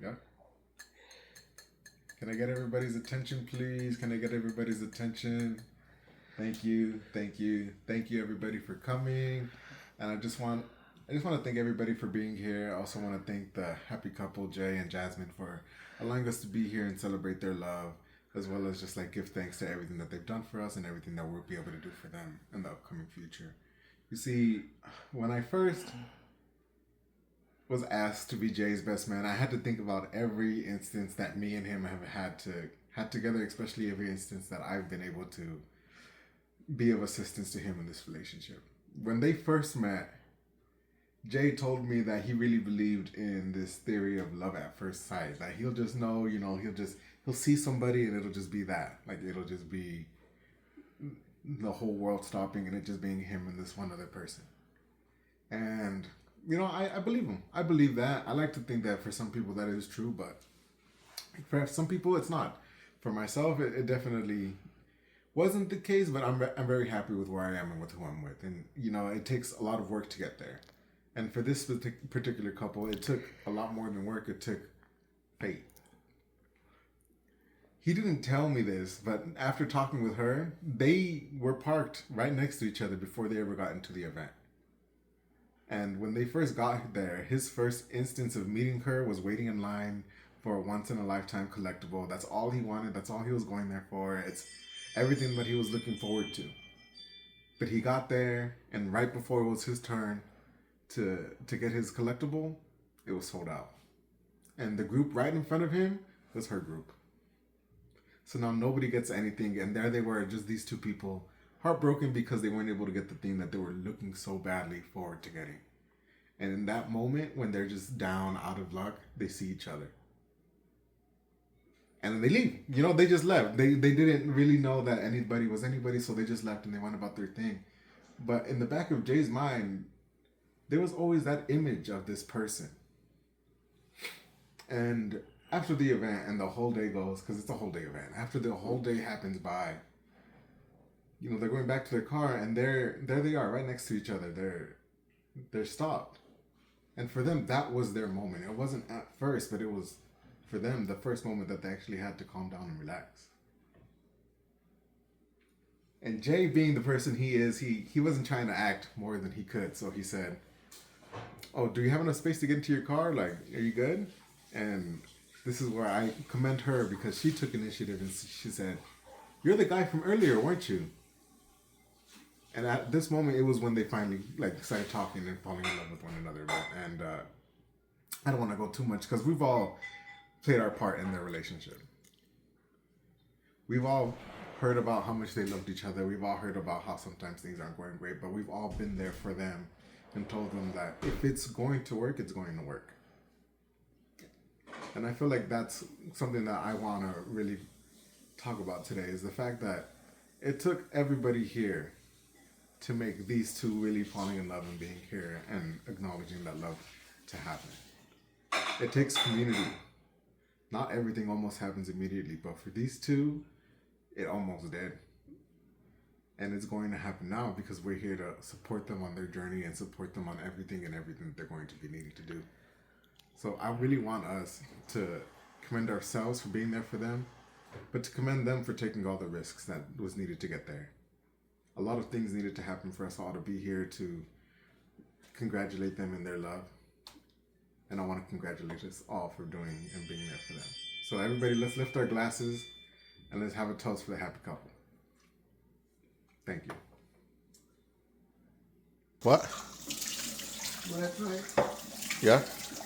Yeah. Can I get everybody's attention, please? Can I get everybody's attention? Thank you, thank you, thank you, everybody, for coming. And I just want to thank everybody for being here. I also want to thank the happy couple, Jay and Jasmine, for allowing us to be here and celebrate their love, as well as just like give thanks to everything that they've done for us and everything that we'll be able to do for them in the upcoming future. You see, when I first was asked to be Jay's best man, I had to think about every instance that me and him have had together, especially every instance that I've been able to be of assistance to him in this relationship. When they first met, Jay told me that he really believed in this theory of love at first sight. That he'll just know, he'll see somebody and it'll just be that. Like it'll just be the whole world stopping and it just being him and this one other person. And I believe him. I believe that. I like to think that for some people that is true, but for some people it's not. For myself, it definitely wasn't the case, but I'm very happy with where I am and with who I'm with. And, it takes a lot of work to get there. And for this particular couple, it took a lot more than work. It took fate. He didn't tell me this, but after talking with her, they were parked right next to each other before they ever got into the event. And when they first got there, his first instance of meeting her was waiting in line for a once-in-a-lifetime collectible. That's all he wanted. That's all he was going there for. It's everything that he was looking forward to. But he got there, and right before it was his turn to get his collectible, it was sold out. And the group right in front of him was her group. So now nobody gets anything, and there they were, just these two people, heartbroken because they weren't able to get the thing that they were looking so badly forward to getting. And in that moment, when they're just down, out of luck, they see each other. And then they leave. They just left. They didn't really know that anybody was anybody, so they just left and they went about their thing. But in the back of Jay's mind, there was always that image of this person. And after the event and the whole day goes, because it's a whole day event, after the whole day happens by, they're going back to their car and there they are right next to each other. They're stopped. And for them, that was their moment. It wasn't at first, but it was for them the first moment that they actually had to calm down and relax. And Jay, being the person he is, he wasn't trying to act more than he could. So he said, "Oh, do you have enough space to get into your car? Like, are you good?" And this is where I commend her because she took initiative and she said, "You're the guy from earlier, weren't you?" And at this moment, it was when they finally started talking and falling in love with one another. And I don't want to go too much because we've all played our part in their relationship. We've all heard about how much they loved each other. We've all heard about how sometimes things aren't going great, but we've all been there for them and told them that if it's going to work, it's going to work. And I feel like that's something that I want to really talk about today is the fact that it took everybody here to make these two really falling in love and being here and acknowledging that love to happen. It takes community. Not everything almost happens immediately, but for these two, it almost did. And it's going to happen now because we're here to support them on their journey and support them on everything that they're going to be needing to do. So I really want us to commend ourselves for being there for them, but to commend them for taking all the risks that was needed to get there. A lot of things needed to happen for us all to be here to congratulate them in their love. And I want to congratulate us all for doing and being there for them. So everybody, let's lift our glasses and let's have a toast for the happy couple. Thank you. What? Last night, Yeah?